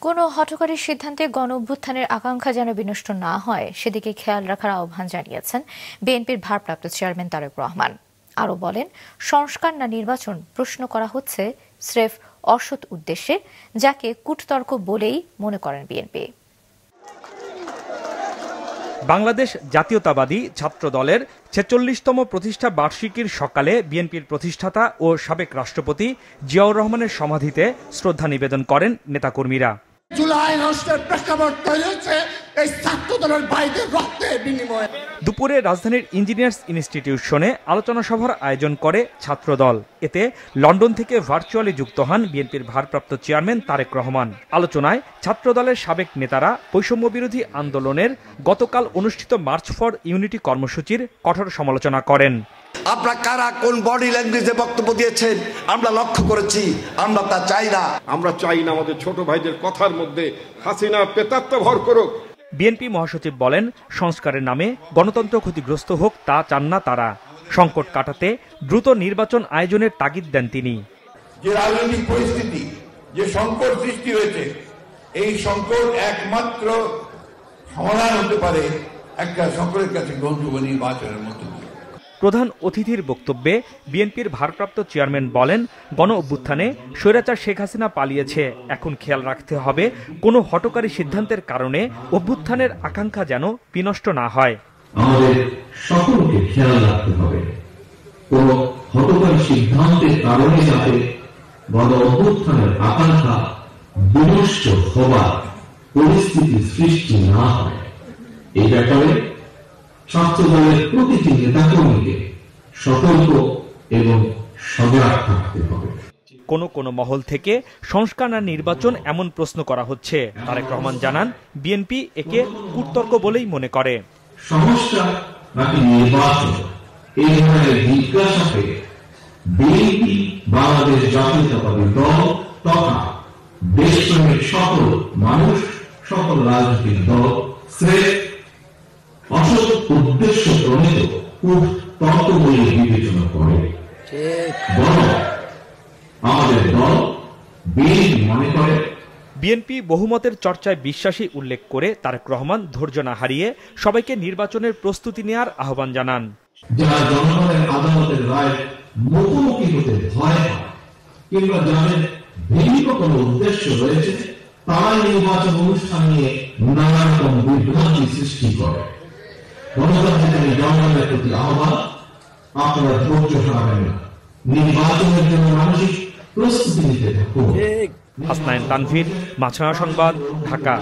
কোনো হঠকারী সিদ্ধান্তে গণ-অভ্যুত্থানের আকাঙ্ক্ষা যেন বিনষ্ট না হয় সেদিকে খেয়াল রাখার আহ্বান জানিয়েছেন বিএনপির ভারপ্রাপ্ত চেয়ারম্যান তারেক রহমান। আরও বলেন, সংস্কার না নির্বাচন প্রশ্ন করা হচ্ছে স্রেফ অসৎ উদ্দেশ্যে, যাকে কূটতর্ক বলেই মনে করেন বিএনপি। বাংলাদেশ জাতীয়তাবাদী ছাত্র দলের ৪৬তম প্রতিষ্ঠা বার্ষিকীর সকালে বিএনপির প্রতিষ্ঠাতা ও সাবেক রাষ্ট্রপতি জিয়াউর রহমানের সমাধিতে শ্রদ্ধা নিবেদন করেন নেতাকর্মীরা। জুলাই নষ্টের প্রেক্ষাপট তৈরি হয়েছে এই ছাত্র দলের ভাইদের রক্তের বিনিময়ে। দুপুরে রাজধানীর ইঞ্জিনিয়ার্স ইনস্টিটিউশনে আলোচনা সভার আয়োজন করে ছাত্রদল। এতে লন্ডন থেকে ভার্চুয়ালি যুক্ত হন বিএনপির ভারপ্রাপ্ত চেয়ারম্যান তারেক রহমান। আলোচনায় ছাত্রদলের সাবেক নেতারা বৈষম্য বিরোধী আন্দোলনের গতকাল অনুষ্ঠিত মার্চ ফর ইউনিটি কর্মসূচির কঠোর সমালোচনা করেন। আপনারা কারা কোন বডি ল্যাঙ্গুয়েজে বক্তব্য দিয়েছেন আমরা লক্ষ্য করেছি, আমরা তা চাই না। আমরা চাই না আমাদের ছোট ভাইদের কথার মধ্যে হাসিনা প্রেতাত্ম ভর করুক। বিএনপি মহাসচিব বলেন, সংস্কারের নামে গণতন্ত্র ক্ষতিগ্রস্ত হোক তা চান না তারা। সংকট কাটাতে দ্রুত নির্বাচন আয়োজনের তাগিদ দেন তিনি। যে রাজনৈতিক পরিস্থিতি, যে সংকট সৃষ্টি হয়েছে, এই সংকট একমাত্র সমাধান হতে পারে একটা সকলের কাছে গ্রহণযোগ্য নির্বাচনের মধ্যে দিয়ে। প্রধান অতিথির বক্তব্যে বিএনপির ভারপ্রাপ্ত চেয়ারম্যান বলেন, গণ অভ্যুত্থানে স্বৈরাচার শেখ হাসিনা পালিয়েছে। এখন খেয়াল রাখতে হবে কোনো হঠকারী সিদ্ধান্তের কারণে অভ্যুত্থানের আকাঙ্ক্ষা যেন বিনষ্ট না হয়। আমাদের সকলকে খেয়াল রাখতে হবে কোনো হঠকারী সিদ্ধান্তের কারণে যাতে গণ অভ্যুত্থানের আকাঙ্ক্ষা বিনষ্ট হবার পরিস্থিতি সৃষ্টি না হয়। এই ব্যাপারে ছাত্র দলের প্রতিটি নেতাকর্মীকে সতর্ক এবং সজাগ থাকতে হবে। কোন মহল থেকে সংস্কার না নির্বাচন এমন প্রশ্ন করা হচ্ছে। তারেক রহমান জানান, বিএনপি একে কূটতর্ক বলেই মনে করে। সংস্কার নাকি নির্বাচন এই ধরনের জিজ্ঞাসাকে বিএনপি বাংলাদেশ জাতীয়তাবাদী দল তথা দেশপ্রেমের সকল মানুষ, সকল রাজনৈতিক দল স্রেফ অসৎ উদ্দেশ্য প্রণীত কূটতর্ক বলে বিবেচনা করে। বরং আমাদের দল বিএনপি মনে করে। বিএনপি বহুমতের চর্চায় বিশ্বাসী উল্লেখ করে তারেক রহমান ধৈর্য না হারিয়ে সবাইকে নির্বাচনের প্রস্তুতি নেওয়ার আহ্বান জানান। যারা জনগণের আদালতের রায় মুখোমুখি হতে ভয় পায় কিংবা যাদের ভিন্ন কোনো উদ্দেশ্য রয়েছে, তারা নির্বাচন অনুষ্ঠান নিয়ে নানা রকম বিভ্রান্তি সৃষ্টি করে। গণতান্ত্রিক জনগণের প্রতি আহ্বান, আপনারা ধৈর্য হারাবেন না, নির্বাচনের জন্য মানসিক প্রস্তুতি নিতে থাকুন। হাসনাইন তানভীর, মাছরাঙা সংবাদ, ঢাকা।